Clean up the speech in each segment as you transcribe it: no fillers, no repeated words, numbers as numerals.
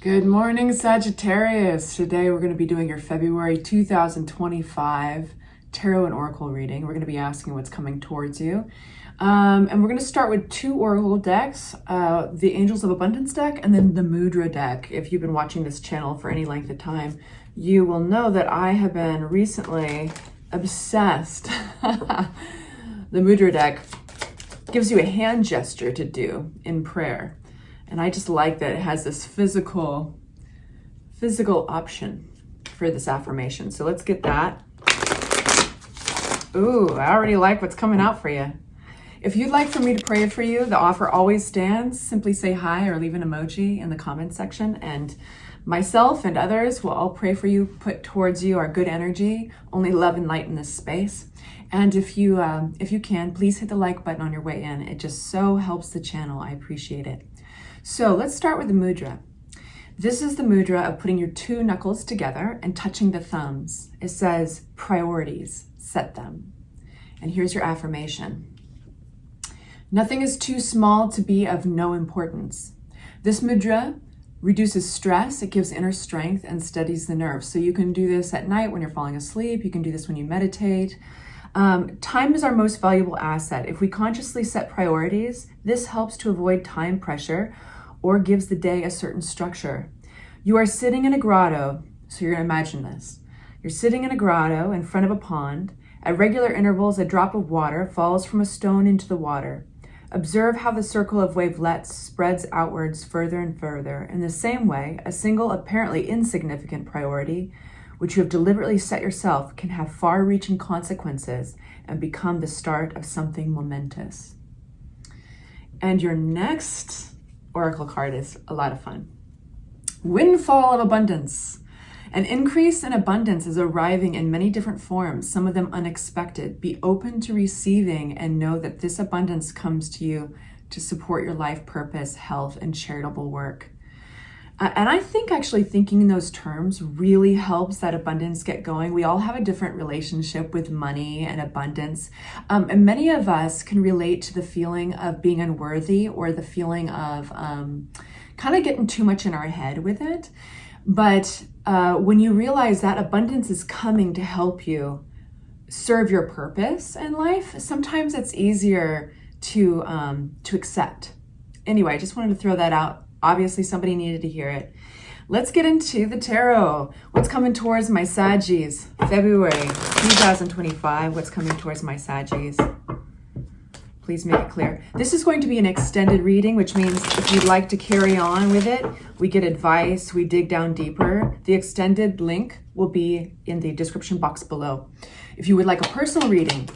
Good morning, Sagittarius. Today we're going to be doing your February 2025 Tarot and Oracle reading. We're going to be asking what's coming towards you. And we're going to start with two Oracle decks, the Angels of Abundance deck and then the Mudra deck. If you've been watching this channel for any length of time, you will know that I have been recently obsessed. The Mudra deck gives you a hand gesture to do in prayer. And I just like that it has this physical option for this affirmation. So let's get that. Ooh, I already like what's coming out for you. If you'd like for me to pray for you, the offer always stands. Simply say hi or leave an emoji in the comment section. And myself and others will all pray for you, put towards you our good energy, only love and light in this space. And if you can, please hit the like button on your way in. It just so helps the channel. I appreciate it. So let's start with the mudra. This is the mudra of putting your two knuckles together and touching the thumbs. It says, priorities, set them. And here's your affirmation. Nothing is too small to be of no importance. This mudra reduces stress, it gives inner strength and steadies the nerves. So you can do this at night when you're falling asleep. You can do this when you meditate. Time is our most valuable asset. If we consciously set priorities, this helps to avoid time pressure or gives the day a certain structure. You are sitting in a grotto, so you're going to imagine this. You're sitting in a grotto in front of a pond. At regular intervals, a drop of water falls from a stone into the water. Observe how the circle of wavelets spreads outwards further and further. In the same way, a single apparently insignificant priority, which you have deliberately set yourself, can have far-reaching consequences and become the start of something momentous. And your next oracle card is a lot of fun. Windfall of abundance. An increase in abundance is arriving in many different forms, some of them unexpected. Be open to receiving and know that this abundance comes to you to support your life purpose, health, and charitable work. And I think actually thinking in those terms really helps that abundance get going. We all have a different relationship with money and abundance. And many of us can relate to the feeling of being unworthy or the feeling of kind of getting too much in our head with it. But when you realize that abundance is coming to help you serve your purpose in life, sometimes it's easier to accept. Anyway, I just wanted to throw that out. Obviously, somebody needed to hear it. Let's get into the tarot. What's coming towards my Saggies? February 2025. What's coming towards my Saggies? Please make it clear. This is going to be an extended reading, which means if you'd like to carry on with it, we get advice, we dig down deeper. The extended link will be in the description box below. If you would like a personal reading,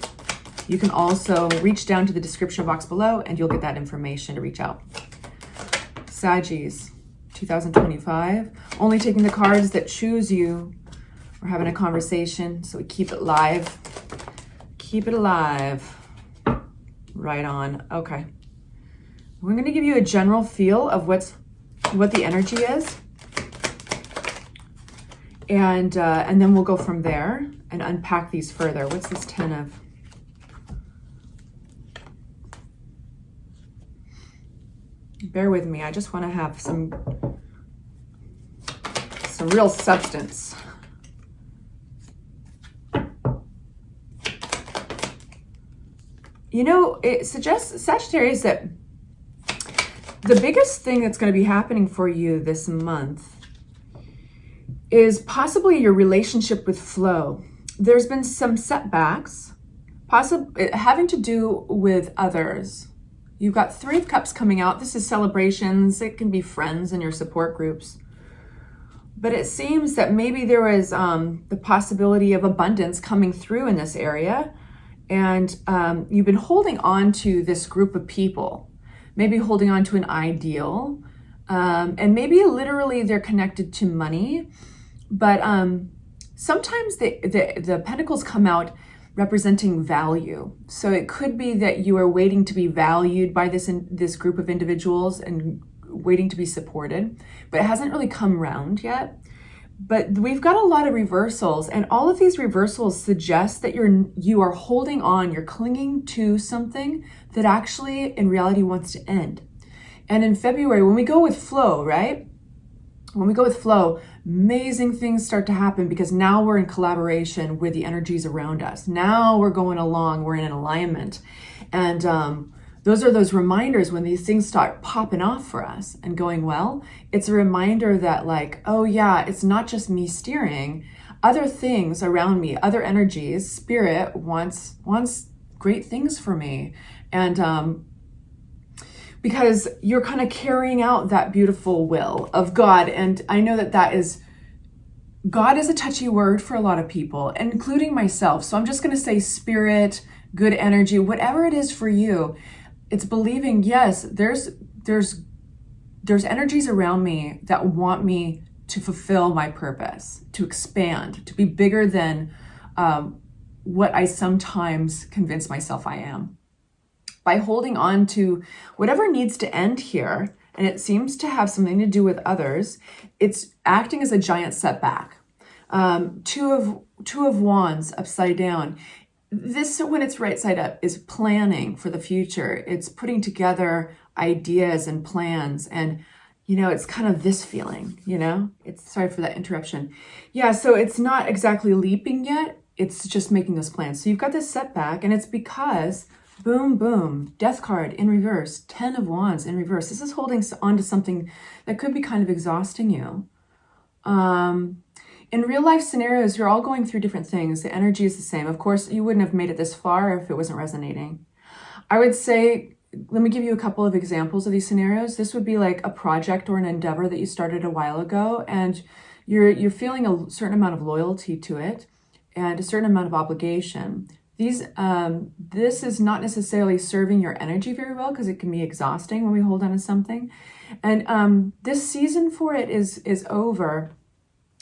you can also reach down to the description box below and you'll get that information to reach out. Saggies, 2025. Only taking the cards that choose you. We're having a conversation, so we keep it live. Keep it alive. Right on. Okay. We're going to give you a general feel of what the energy is. And then we'll go from there and unpack these further. What's this 10 of? Bear with me. I just want to have some real substance. You know, it suggests, Sagittarius, that the biggest thing that's going to be happening for you this month is possibly your relationship with flow. There's been some setbacks, possibly having to do with others. You've got 3 of Cups coming out. This is celebrations. It can be friends and your support groups. But it seems that maybe there is the possibility of abundance coming through in this area. And you've been holding on to this group of people, maybe holding on to an ideal. And maybe literally they're connected to money. But sometimes the pentacles come out representing value. So it could be that you are waiting to be valued by this group of individuals and waiting to be supported, but it hasn't really come round yet. But we've got a lot of reversals, and all of these reversals suggest that you are holding on, you're clinging to something that actually in reality wants to end. And in February, when we go with flow, right? when we go with flow, amazing things start to happen because now we're in collaboration with the energies around us. Now we're going along, we're in an alignment. And those are those reminders when these things start popping off for us and going well. It's a reminder that like, oh yeah, it's not just me steering. Other things around me, other energies, spirit wants great things for me. And because you're kind of carrying out that beautiful will of God. And I know that God is a touchy word for a lot of people, including myself. So I'm just going to say spirit, good energy, whatever it is for you. It's believing, yes, there's energies around me that want me to fulfill my purpose, to expand, to be bigger than what I sometimes convince myself I am. By holding on to whatever needs to end here, and it seems to have something to do with others, it's acting as a giant setback. Two of Wands upside down. This, when it's right side up, is planning for the future. It's putting together ideas and plans, and it's kind of this feeling, it's, sorry for that interruption. Yeah, so it's not exactly leaping yet. It's just making those plans. So you've got this setback, and it's because boom, boom, death card in reverse, 10 of Wands in reverse. This is holding on to something that could be kind of exhausting you. In real life scenarios, you're all going through different things. The energy is the same. Of course, you wouldn't have made it this far if it wasn't resonating. I would say, let me give you a couple of examples of these scenarios. This would be like a project or an endeavor that you started a while ago, and you're feeling a certain amount of loyalty to it and a certain amount of obligation. This is not necessarily serving your energy very well because it can be exhausting when we hold on to something. And this season for it is over.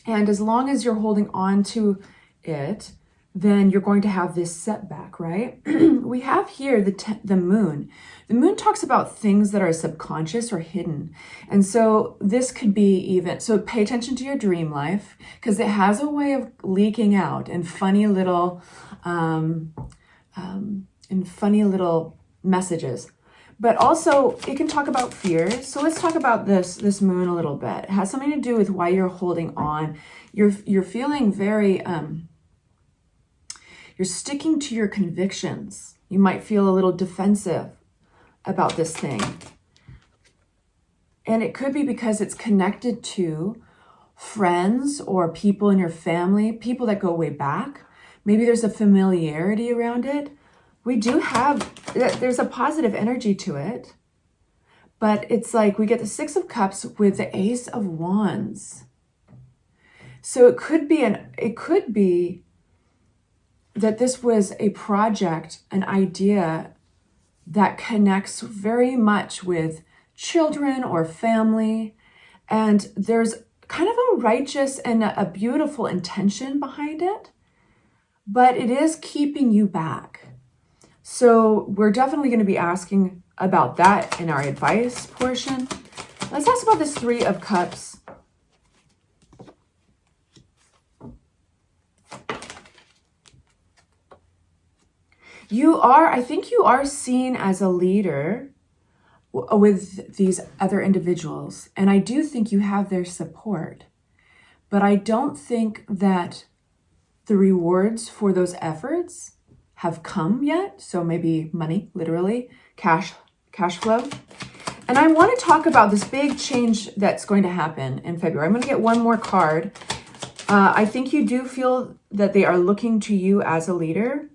And as long as you're holding on to it, then you're going to have this setback, right? We have here the moon. The moon talks about things that are subconscious or hidden. And so this could be so pay attention to your dream life because it has a way of leaking out in funny little messages. But also it can talk about fears. So let's talk about this moon a little bit. It has something to do with why you're holding on. You're feeling very you're sticking to your convictions. You might feel a little defensive about this thing. And it could be because it's connected to friends or people in your family, people that go way back. Maybe there's a familiarity around it. There's a positive energy to it. But it's like we get the Six of Cups with the Ace of Wands. So it could be that this was a project, an idea that connects very much with children or family. And there's kind of a righteous and a beautiful intention behind it, but it is keeping you back. So we're definitely going to be asking about that in our advice portion. Let's ask about this Three of Cups. I think you are seen as a leader with these other individuals. And I do think you have their support. But I don't think that the rewards for those efforts have come yet. So maybe money, literally, cash flow. And I want to talk about this big change that's going to happen in February. I'm going to get one more card. I think you do feel that they are looking to you as a leader.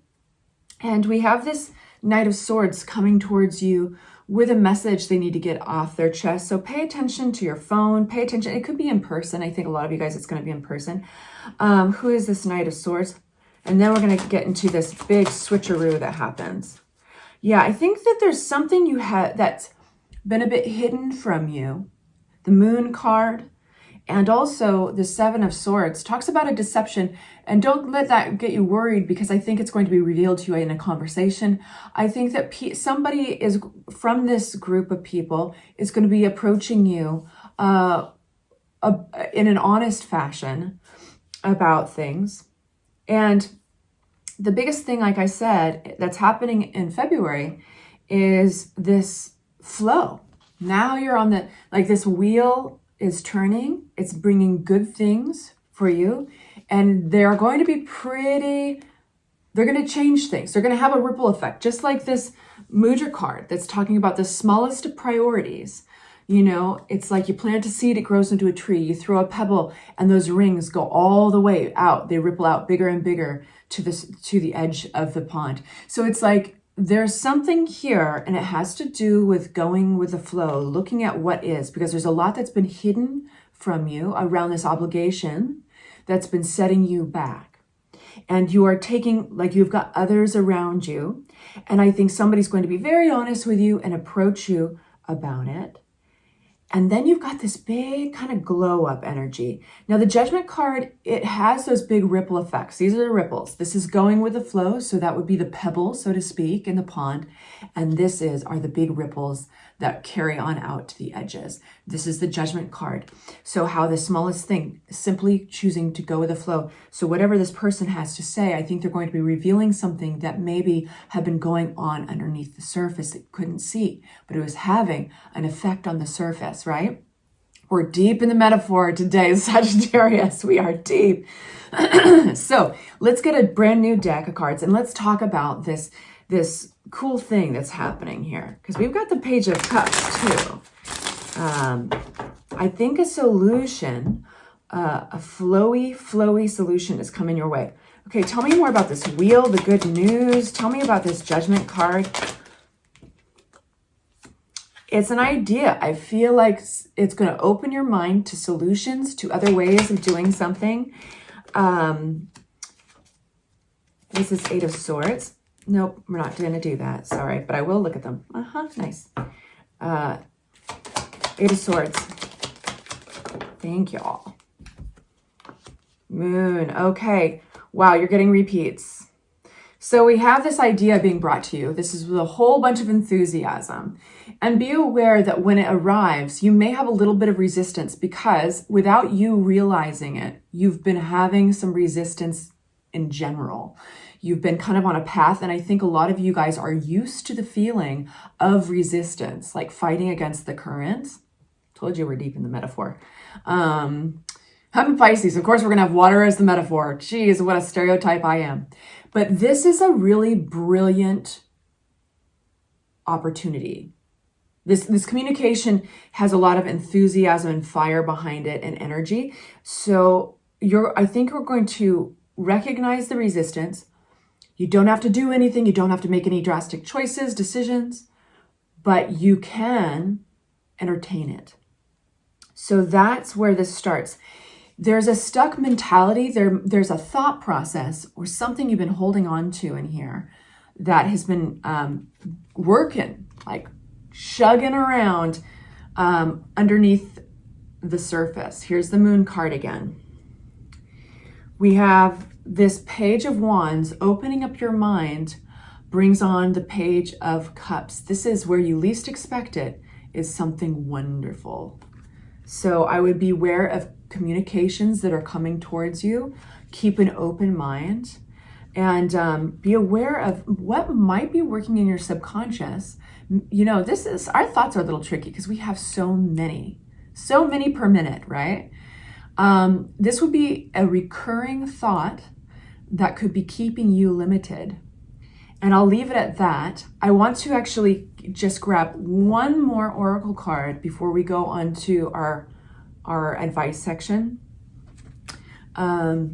And we have this Knight of Swords coming towards you with a message they need to get off their chest. So pay attention to your phone. Pay attention. It could be in person. I think a lot of you guys, it's going to be in person. Who is this Knight of Swords? And then we're going to get into this big switcheroo that happens. Yeah, I think that there's something you had that's been a bit hidden from you. The Moon card. And also the Seven of Swords talks about a deception. And don't let that get you worried because I think it's going to be revealed to you in a conversation. I think that somebody is from this group of people is going to be approaching you in an honest fashion about things. And the biggest thing, like I said, that's happening in February is this flow. Now you're on this wheel is turning. It's bringing good things for you. And they're going to be they're going to change things. They're going to have a ripple effect, just like this Mudra card that's talking about the smallest of priorities. You know, it's like you plant a seed, it grows into a tree. You throw a pebble and those rings go all the way out. They ripple out bigger and bigger to the edge of the pond. So it's like there's something here, and it has to do with going with the flow, looking at what is, because there's a lot that's been hidden from you around this obligation that's been setting you back. And you are taking, like, you've got others around you. And I think somebody's going to be very honest with you and approach you about it. And then you've got this big kind of glow up energy. Now the Judgment card, it has those big ripple effects. These are the ripples. This is going with the flow. So that would be the pebble, so to speak, in the pond. And this are the big ripples that carry on out to the edges. This is the Judgment card. So how the smallest thing, simply choosing to go with the flow. So whatever this person has to say, I think they're going to be revealing something that maybe had been going on underneath the surface that you couldn't see, but it was having an effect on the surface, right? We're deep in the metaphor today, Sagittarius. We are deep. So let's get a brand new deck of cards and let's talk about this cool thing that's happening here, because we've got the Page of Cups too. I think a solution, a flowy solution is coming your way. Okay, tell me more about this wheel, the good news. Tell me about this Judgment card. It's an idea. I feel like it's going to open your mind to solutions, to other ways of doing something. This is Eight of Swords. Nope, we're not going to do that. Sorry, but I will look at them. Nice. Eight of Swords. Thank y'all. Moon. Okay. Wow, you're getting repeats. So we have this idea being brought to you. This is with a whole bunch of enthusiasm. And be aware that when it arrives, you may have a little bit of resistance because without you realizing it, you've been having some resistance in general. You've been kind of on a path, and I think a lot of you guys are used to the feeling of resistance, like fighting against the current. Told you we're deep in the metaphor. I'm a Pisces. Of course, we're going to have water as the metaphor. Geez, what a stereotype I am. But this is a really brilliant opportunity. This communication has a lot of enthusiasm and fire behind it and energy. So I think we're going to recognize the resistance. You don't have to do anything. You don't have to make any drastic choices, decisions, but you can entertain it. So that's where this starts. There's a stuck mentality. There's a thought process or something you've been holding on to in here that has been working, like shugging around underneath the surface. Here's the Moon card again. We have this Page of Wands. Opening up your mind brings on the Page of Cups. This is where you least expect it, is something wonderful. So I would be aware of communications that are coming towards you. Keep an open mind and be aware of what might be working in your subconscious. You know, our thoughts are a little tricky because we have so many per minute, right? This would be a recurring thought that could be keeping you limited. And I'll leave it at that. I want to actually just grab one more oracle card before we go on to our advice section. A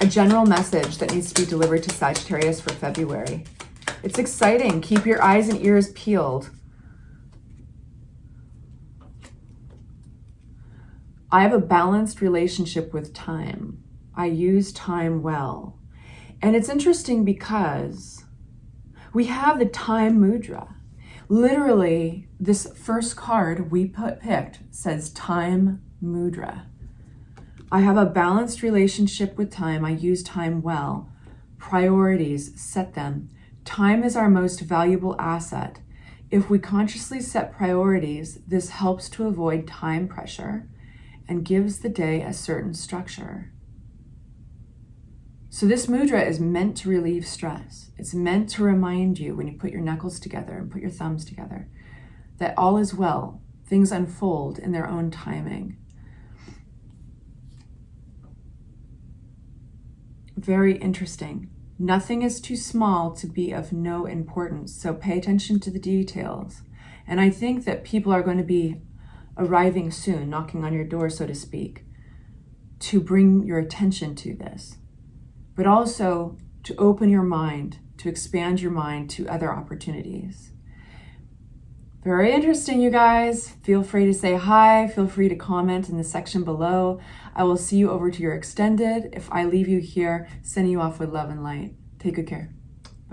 general message that needs to be delivered to Sagittarius for February. It's exciting. Keep your eyes and ears peeled. I have a balanced relationship with time. I use time well. And it's interesting because we have the time mudra. Literally, this first card we picked says time mudra. I have a balanced relationship with time. I use time well. Priorities, set them. Time is our most valuable asset. If we consciously set priorities, this helps to avoid time pressure and gives the day a certain structure. So this mudra is meant to relieve stress. It's meant to remind you when you put your knuckles together and put your thumbs together that all is well. things unfold in their own timing. Very interesting. Nothing is too small to be of no importance, so pay attention to the details. And I think that people are going to be arriving soon, knocking on your door, so to speak, to bring your attention to this, but also to open your mind, to expand your mind to other opportunities. Very interesting, you guys. Feel free to say hi. Feel free to comment in the section below. I will see you over to your extended. If I leave you here, sending you off with love and light. Take good care.